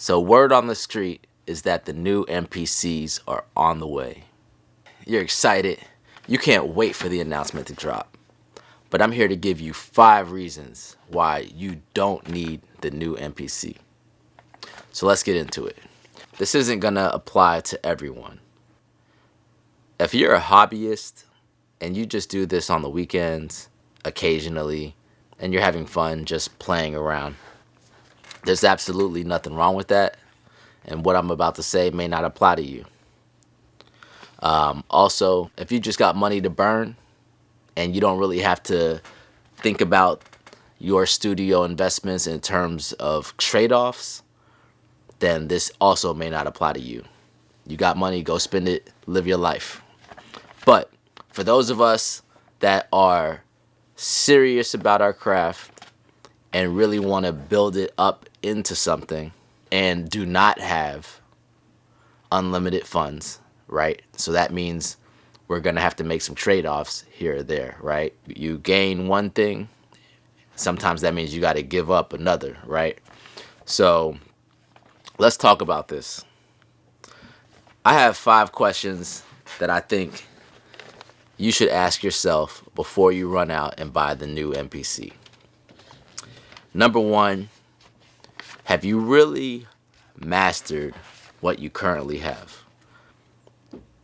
So word on the street is that the new MPCs are on the way. You're excited. You can't wait for the announcement to drop. But I'm here to give you 5 reasons why you don't need the new MPC. So let's get into it. This isn't going to apply to everyone. If you're a hobbyist and you just do this on the weekends, occasionally, and you're having fun just playing around, there's absolutely nothing wrong with that. And what I'm about to say may not apply to you. Also, if you just got money to burn and you don't really have to think about your studio investments in terms of trade-offs, then this also may not apply to you. You got money, go spend it, live your life. But for those of us that are serious about our craft and really want to build it up into something and do not have unlimited funds, right? So that means we're going to have to make some trade-offs here or there, right? You gain one thing, sometimes that means you got to give up another, right? So let's talk about this. I have 5 questions that I think you should ask yourself before you run out and buy the new MPC. Number 1, have you really mastered what you currently have?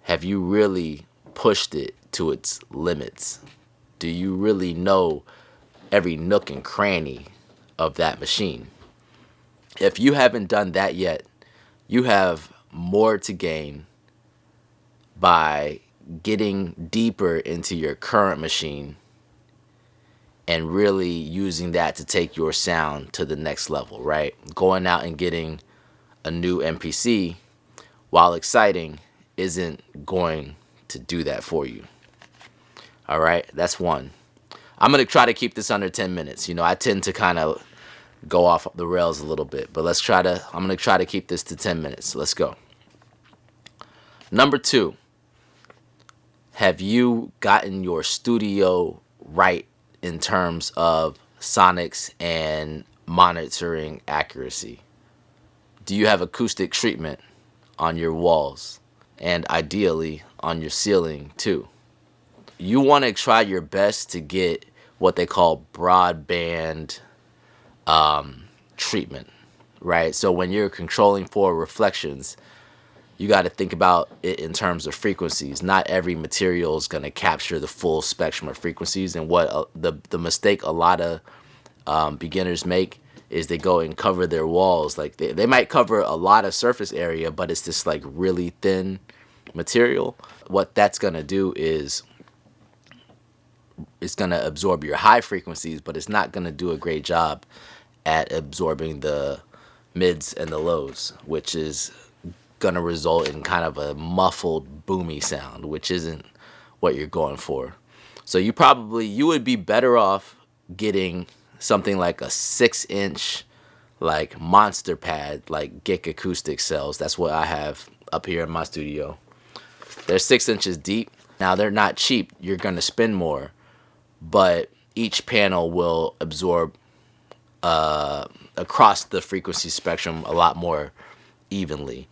Have you really pushed it to its limits? Do you really know every nook and cranny of that machine? If you haven't done that yet, you have more to gain by getting deeper into your current machine and really using that to take your sound to the next level, right? Going out and getting a new MPC, while exciting, isn't going to do that for you. All right, that's 1. I'm going to try to keep this under 10 minutes. You know, I tend to kind of go off the rails a little bit, but I'm going to try to keep this to 10 minutes. Let's go. Number 2, have you gotten your studio right in terms of sonics and monitoring accuracy? Do you have acoustic treatment on your walls and ideally on your ceiling too? You want to try your best to get what they call broadband treatment, right? So when you're controlling for reflections, you got to think about it in terms of frequencies. Not every material is going to capture the full spectrum of frequencies. And what the mistake a lot of beginners make is they go and cover their walls. Like they might cover a lot of surface area, but it's this like really thin material. What that's going to do is it's going to absorb your high frequencies, but it's not going to do a great job at absorbing the mids and the lows, which is going to result in kind of a muffled, boomy sound, which isn't what you're going for. So you would be better off getting something like a 6-inch like monster pad like Gick Acoustic sells. That's what I have up here in my studio. They're 6 inches deep. Now they're not cheap. You're going to spend more, but each panel will absorb across the frequency spectrum a lot more evenly,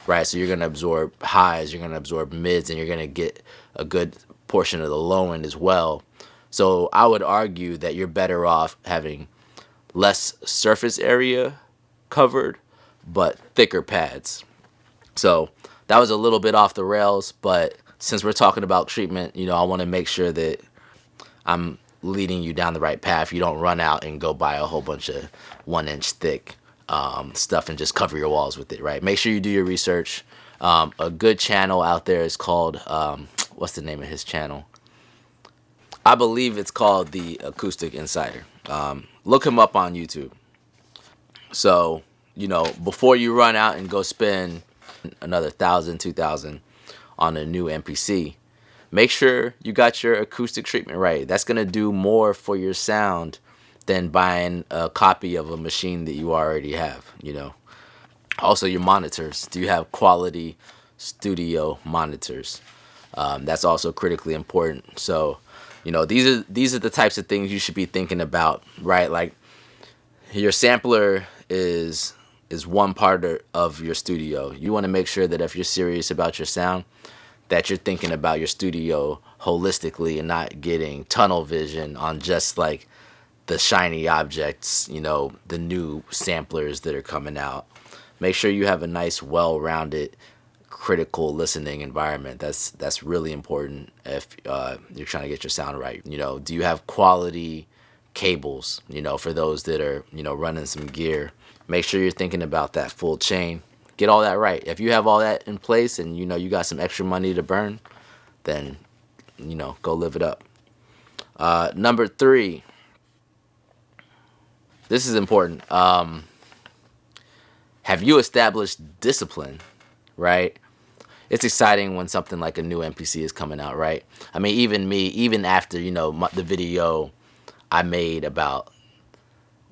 right? So you're going to absorb highs, you're going to absorb mids, and you're going to get a good portion of the low end as well. So I would argue that you're better off having less surface area covered, but thicker pads. So that was a little bit off the rails, but since we're talking about treatment, you know, I want to make sure that I'm leading you down the right path. You don't run out and go buy a whole bunch of 1-inch thick stuff and just cover your walls with it, right? Make sure you do your research. A good channel out there is called, what's the name of his channel? I believe it's called The Acoustic Insider. Look him up on YouTube. So, you know, before you run out and go spend another $1,000, $2,000 on a new MPC, make sure you got your acoustic treatment right. That's going to do more for your sound than buying a copy of a machine that you already have, you know. Also, your monitors. Do you have quality studio monitors? That's also critically important. So, you know, these are the types of things you should be thinking about, right? Like your sampler is is one part of your studio. You want to make sure that if you're serious about your sound, that you're thinking about your studio holistically and not getting tunnel vision on just like the shiny objects, the new samplers that are coming out. Make sure you have a nice, well-rounded, critical listening environment. That's really important if you're trying to get your sound right. Do you have quality cables? For those that are running some gear, make sure you're thinking about that full chain. Get all that right. If you have all that in place and you got some extra money to burn, then go live it up. Number 3. This is important. Have you established discipline, right? It's exciting when something like a new MPC is coming out, right? I mean, even after, the video I made about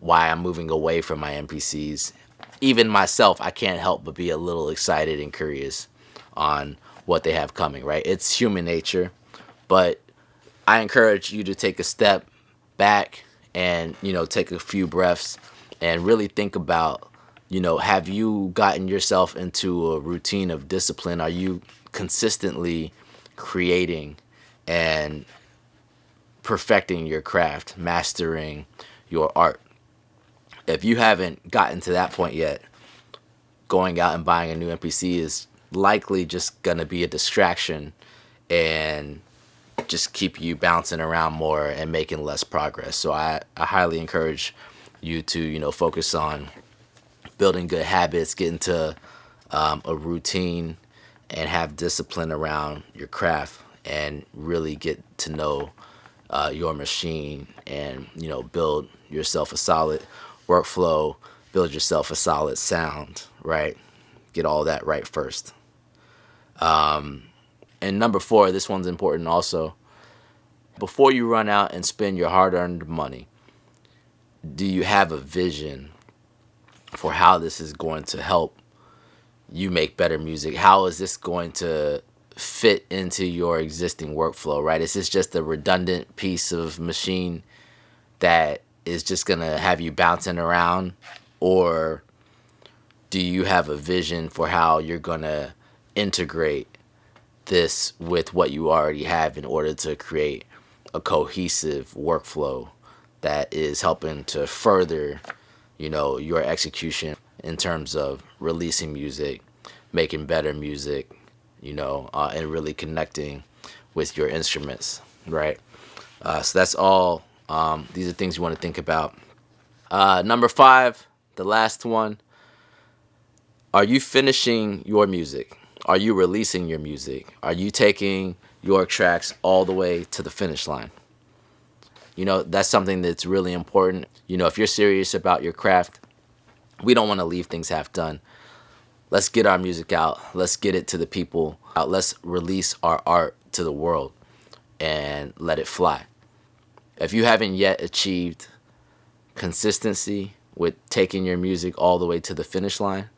why I'm moving away from my MPCs, even myself, I can't help but be a little excited and curious on what they have coming, right? It's human nature, but I encourage you to take a step back and, take a few breaths and really think about, have you gotten yourself into a routine of discipline? Are you consistently creating and perfecting your craft, mastering your art? If you haven't gotten to that point yet, going out and buying a new MPC is likely just going to be a distraction and just keep you bouncing around more and making less progress. So I highly encourage you to, focus on building good habits, get into a routine, and have discipline around your craft, and really get to know your machine, and build yourself a solid workflow, build yourself a solid sound, right? Get all that right first. And number 4, this one's important also. Before you run out and spend your hard-earned money, do you have a vision for how this is going to help you make better music? How is this going to fit into your existing workflow, right? Is this just a redundant piece of machine that is just going to have you bouncing around? Or do you have a vision for how you're going to integrate this with what you already have in order to create a cohesive workflow that is helping to further, your execution in terms of releasing music, making better music, and really connecting with your instruments, right? So that's all. These are things you want to think about. Number 5, the last one. Are you finishing your music? Are you releasing your music? Are you taking your tracks all the way to the finish line? That's something that's really important. If you're serious about your craft, we don't want to leave things half done. Let's get our music out. Let's get it to the people. Let's release our art to the world and let it fly. If you haven't yet achieved consistency with taking your music all the way to the finish line,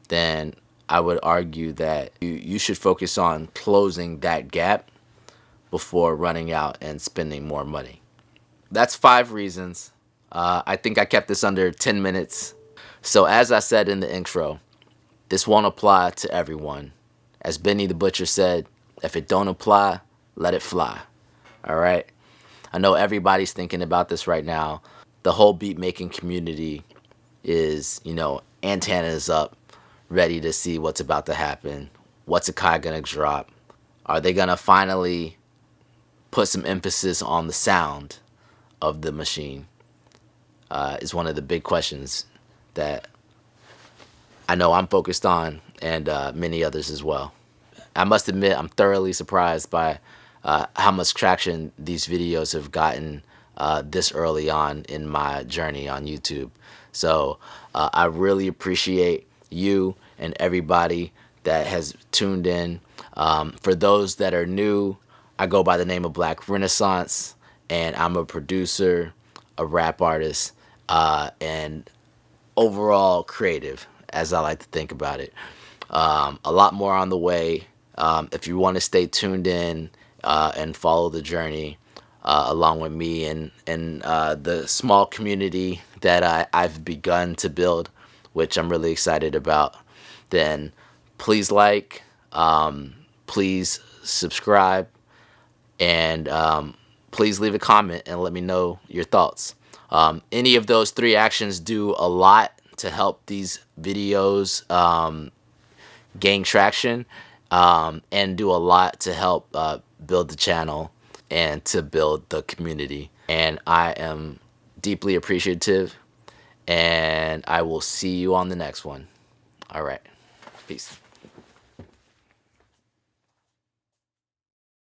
then I would argue that you should focus on closing that gap before running out and spending more money. That's 5 reasons. I think I kept this under 10 minutes. So as I said in the intro, this won't apply to everyone. As Benny the Butcher said, if it don't apply, let it fly. All right? I know everybody's thinking about this right now. The whole beat making community is, antennas up, ready to see what's about to happen. What's Akai gonna drop? Are they gonna finally put some emphasis on the sound of the machine? Is one of the big questions that I know I'm focused on, and many others as well. I must admit, I'm thoroughly surprised by how much traction these videos have gotten this early on in my journey on YouTube. So I really appreciate you and everybody that has tuned in. For those that are new, I go by the name of Black Renaissance, and I'm a producer, a rap artist, and overall creative, as I like to think about it. A lot more on the way. If you want to stay tuned in and follow the journey along with me and the small community that I've begun to build which I'm really excited about, then please like, please subscribe, and please leave a comment and let me know your thoughts. Any of those 3 actions do a lot to help these videos gain traction, and do a lot to help build the channel and to build the community. And I am deeply appreciative, and I will see you on the next one. All right. Peace.